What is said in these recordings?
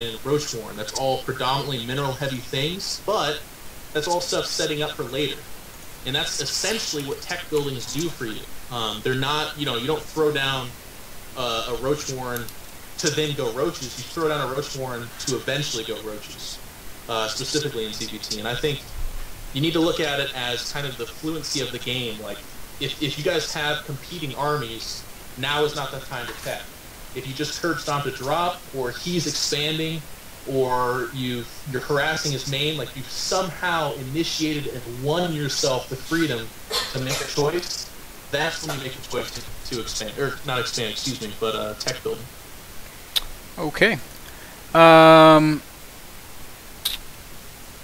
Roachborn. That's all predominantly mineral-heavy things, but that's all stuff setting up for later. And that's essentially what tech buildings do for you. They're not, you don't throw down a Roachborn to then go roaches. You throw down a Roachborn to eventually go roaches, specifically in ZvT. And I think you need to look at it as kind of the fluency of the game. Like, if you guys have competing armies, now is not the time to tech. If you just curb stomp a drop, or he's expanding, or you're harassing his main, like you've somehow initiated and won yourself the freedom to make a choice, that's when you make a choice to expand, or not expand, excuse me, but tech building. Okay.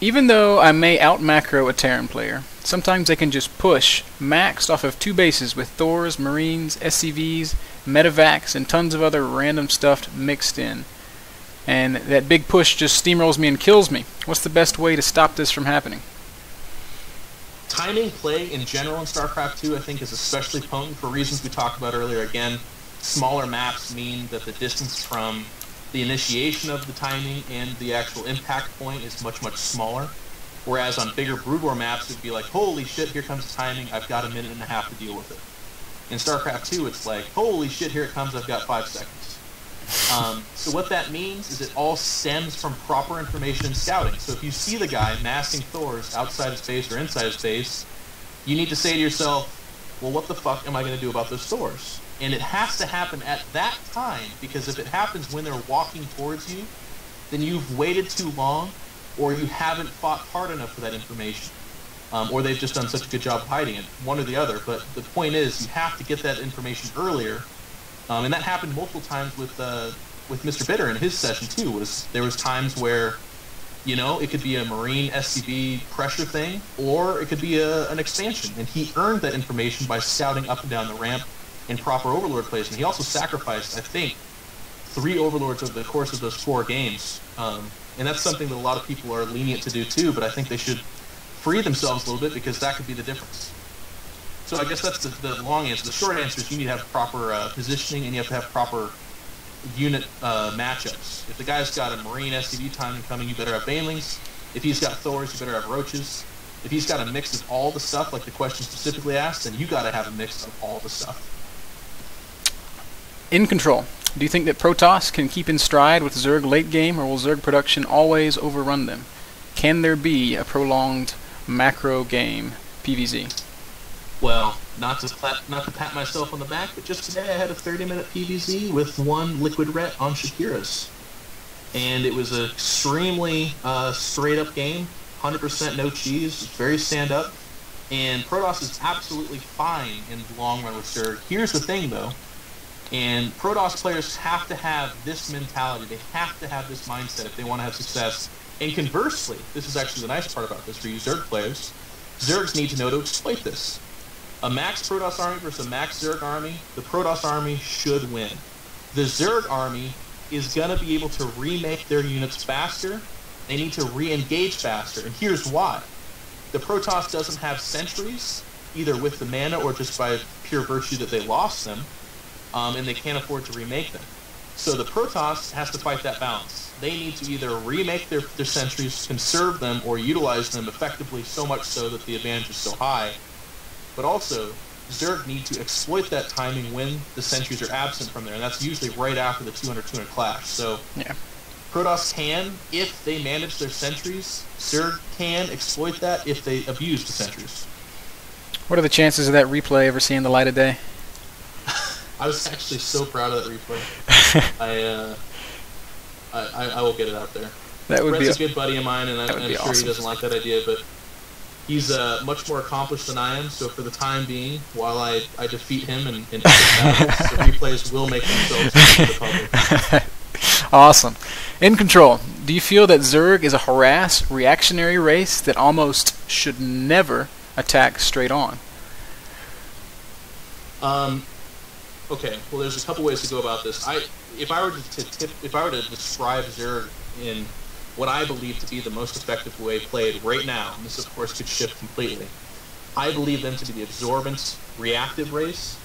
Even though I may out-macro a Terran player, sometimes they can just push, maxed off of 2 bases with Thors, Marines, SCVs, Medivacs, and tons of other random stuff mixed in. And that big push just steamrolls me and kills me. What's the best way to stop this from happening? Timing play in general in StarCraft 2, I think, is especially potent for reasons we talked about earlier. Again, smaller maps mean that the distance from the initiation of the timing and the actual impact point is much, much smaller. Whereas on bigger Brood War maps, it'd be like, holy shit, here comes the timing, I've got a minute and a half to deal with it. In StarCraft 2, it's like, holy shit, here it comes, I've got 5 seconds. So what that means is it all stems from proper information and scouting. So if you see the guy massing Thors outside his base or inside his base, you need to say to yourself, well, what the fuck am I going to do about those Thors? And it has to happen at that time, because if it happens when they're walking towards you, then you've waited too long, or you haven't fought hard enough for that information. Or they've just done such a good job of hiding it, one or the other. But the point is, you have to get that information earlier. And that happened multiple times with Mr. Bitter in his session, too. There was times where, it could be a Marine SCV pressure thing, or it could be an expansion. And he earned that information by scouting up and down the ramp in proper Overlord plays. And he also sacrificed, I think, 3 Overlords over the course of those 4 games. And that's something that a lot of people are lenient to do, too, but I think they should free themselves a little bit, because that could be the difference. So I guess that's the long answer. The short answer is you need to have proper positioning, and you have to have proper unit matchups. If the guy's got a Marine SCV timing coming, you better have Banelings. If he's got Thors, you better have Roaches. If he's got a mix of all the stuff, like the question specifically asked, then you got to have a mix of all the stuff. iNcontroL. Do you think that Protoss can keep in stride with Zerg late game, or will Zerg production always overrun them? Can there be a prolonged macro game PvZ? Well, not to pat myself on the back, but just today I had a 30-minute PvZ with 1 Liquid Ret on Shakira's. And it was an extremely straight-up game, 100% no cheese, very stand-up. And Protoss is absolutely fine in the long run with Zerg. Here's the thing, though. And Protoss players have to have this mentality. They have to have this mindset if they want to have success. And conversely, this is actually the nice part about this for you Zerg players, Zergs need to know to exploit this. A max Protoss army versus a max Zerg army, the Protoss army should win. The Zerg army is going to be able to remake their units faster. They need to re-engage faster, and here's why. The Protoss doesn't have sentries, either with the mana or just by pure virtue that they lost them, and they can't afford to remake them. So the Protoss has to fight that balance. They need to either remake their sentries, conserve them, or utilize them effectively, so much so that the advantage is so high. But also, Zerg need to exploit that timing when the sentries are absent from there, and that's usually right after the 200-200 clash. So yeah. Protoss can, if they manage their sentries. Zerg can exploit that if they abuse the sentries. What are the chances of that replay ever seeing the light of day? I was actually so proud of that replay. I will get it out there. That would Brett's be a good buddy of mine, and I'm sure awesome. he doesn't like that idea, but he's much more accomplished than I am, so for the time being, while I defeat him in epic battles, the replays will make themselves to the public. Awesome. iNcontroL, do you feel that Zerg is a harass, reactionary race that almost should never attack straight on? Okay, well, there's a couple ways to go about this. If I were to describe Zerg in what I believe to be the most effective way played right now, and this of course could shift completely, I believe them to be the absorbent, reactive race.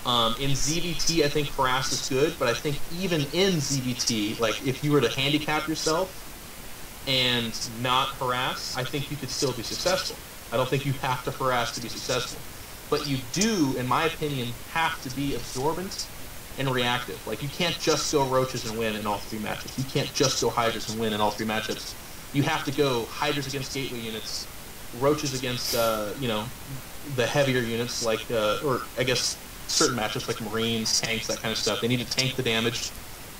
In ZvT, I think harass is good, but I think even in ZvT, like if you were to handicap yourself and not harass, I think you could still be successful. I don't think you have to harass to be successful. But you do, in my opinion, have to be absorbent and reactive. Like, you can't just go roaches and win in all 3 matchups. You can't just go hydras and win in all 3 matchups. You have to go hydras against gateway units, roaches against, you know, the heavier units, like, or I guess certain matchups like marines, tanks, that kind of stuff. They need to tank the damage.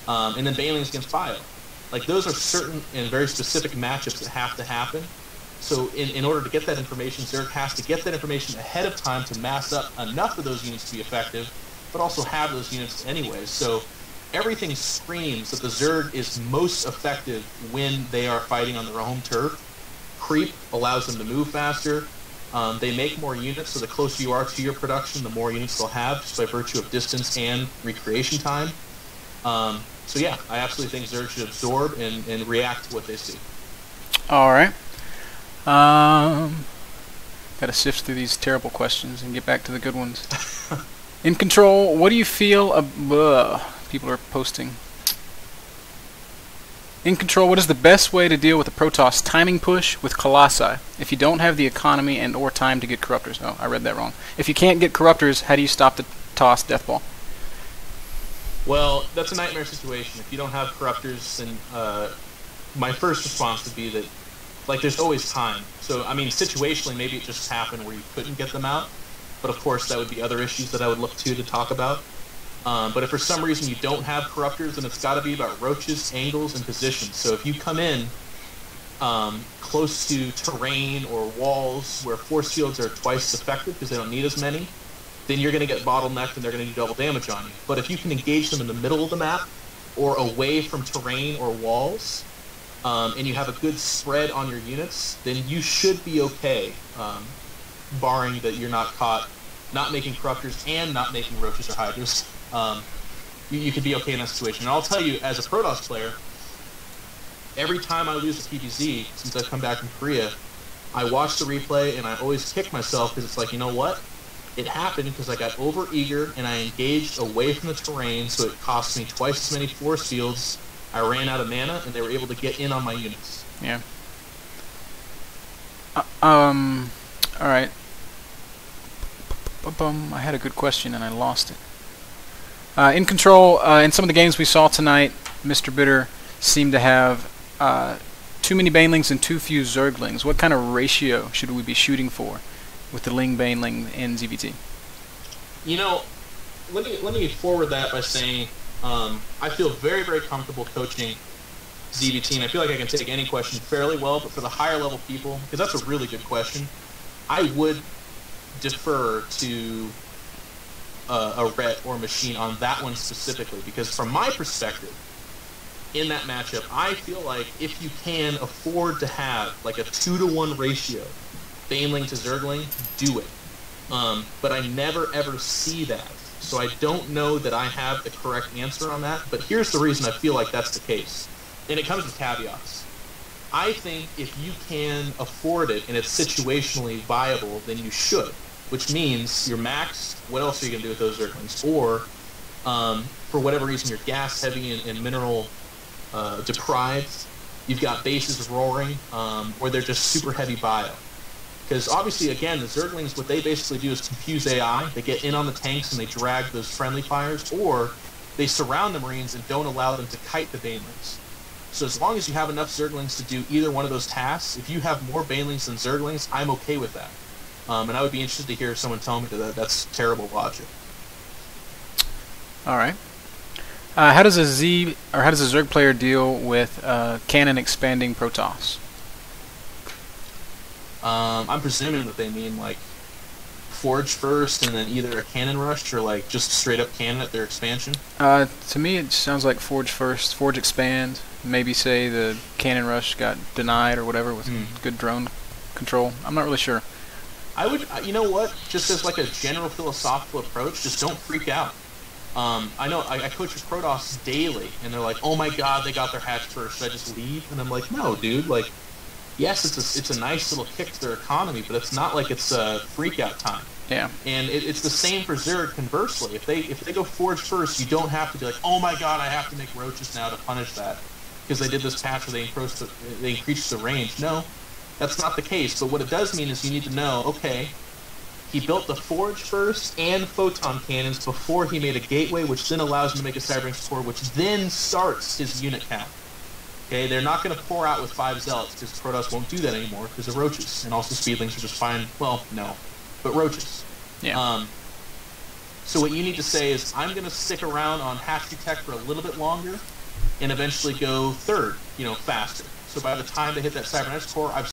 And then banelings against bio. Like, those are certain and very specific matchups that have to happen. So in order to get that information, Zerg has to get that information ahead of time to mass up enough of those units to be effective, but also have those units anyways. So everything screams that the Zerg is most effective when they are fighting on their home turf. Creep allows them to move faster. They make more units, so the closer you are to your production, the more units they'll have, just by virtue of distance and recreation time. So yeah, I absolutely think Zerg should absorb and react to what they see. All right. Gotta sift through these terrible questions and get back to the good ones. iNcontroL, what do you feel people are posting. iNcontroL, what is the best way to deal with a Protoss timing push with Colossi if you don't have the economy and or time to get Corruptors? Oh, I read that wrong. If you can't get Corruptors, how do you stop the toss Deathball? Well, that's a nightmare situation. If you don't have Corruptors, then my first response would be that, like, there's always time. So, I mean, situationally, maybe it just happened where you couldn't get them out. But, of course, that would be other issues that I would look to talk about. But if for some reason you don't have Corruptors, then it's got to be about roaches, angles, and positions. So if you come in close to terrain or walls where force fields are twice as effective because they don't need as many, then you're going to get bottlenecked and they're going to do double damage on you. But if you can engage them in the middle of the map or away from terrain or walls, and you have a good spread on your units, then you should be okay, barring that you're not caught not making Corruptors and not making roaches or hydras. You could be okay in that situation. And I'll tell you, as a Protoss player, every time I lose a PvZ since I've come back from Korea, I watch the replay and I always kick myself because it's like, you know what? It happened because I got over-eager and I engaged away from the terrain, so it cost me twice as many force fields. I ran out of mana, and they were able to get in on my units. Yeah. All right. I had a good question and I lost it. iNcontroL, in some of the games we saw tonight, Mr. Bitter seemed to have too many banelings and too few Zerglings. What kind of ratio should we be shooting for with the Ling baneling in ZvT? You know, let me forward that by saying I feel very, very comfortable coaching ZvT, and I feel like I can take any question fairly well, but for the higher level people, because that's a really good question, I would defer to a Ret or Machine on that one specifically, because from my perspective, in that matchup, I feel like if you can afford to have like a 2-to-1 ratio, Baneling to Zergling, do it. But I never ever see that. So I don't know that I have the correct answer on that, but here's the reason I feel like that's the case. And it comes with caveats. I think if you can afford it and it's situationally viable, then you should. Which means you're maxed, what else are you going to do with those Zerglings? Or, for whatever reason, you're gas heavy and mineral deprived, you've got bases roaring, or they're just super heavy bio. Because obviously, again, the Zerglings, what they basically do is confuse AI. They get in on the tanks and they drag those friendly fires, or they surround the Marines and don't allow them to kite the Banelings. So as long as you have enough Zerglings to do either one of those tasks, if you have more Banelings than Zerglings, I'm okay with that. And I would be interested to hear someone tell me that that's terrible logic. All right. How does a Zerg player deal with cannon expanding Protoss? I'm presuming that they mean like forge first and then either a cannon rush or like just straight up cannon at their expansion. To me, it sounds like forge first, forge expand. Maybe say the cannon rush got denied or whatever with good drone control. I'm not really sure. I would, you know what? Just as like a general philosophical approach, just don't freak out. I know I coach with Protoss daily, and they're like, "Oh my God, they got their hatch first. Should I just leave?" And I'm like, "No, dude. Like, yes, it's a nice little kick to their economy, but it's not like it's a freak out time. Yeah. And it's the same for Zerg. Conversely, if they go Forge first, you don't have to be like, oh my god, I have to make roaches now to punish that because they did this patch where they increased the range. No, that's not the case. But what it does mean is you need to know, okay, he built the Forge first and Photon Cannons before he made a Gateway, which then allows him to make a Cybernetic Core, which then starts his unit count. Okay, they're not going to pour out with 5 Zealots, because Protoss won't do that anymore, because of roaches. And also Speedlings are just fine. Well, no. But roaches. Yeah. So what you need to say is, I'm going to stick around on Hatchery Tech for a little bit longer, and eventually go third, faster. So by the time they hit that Cybernetic Core, I've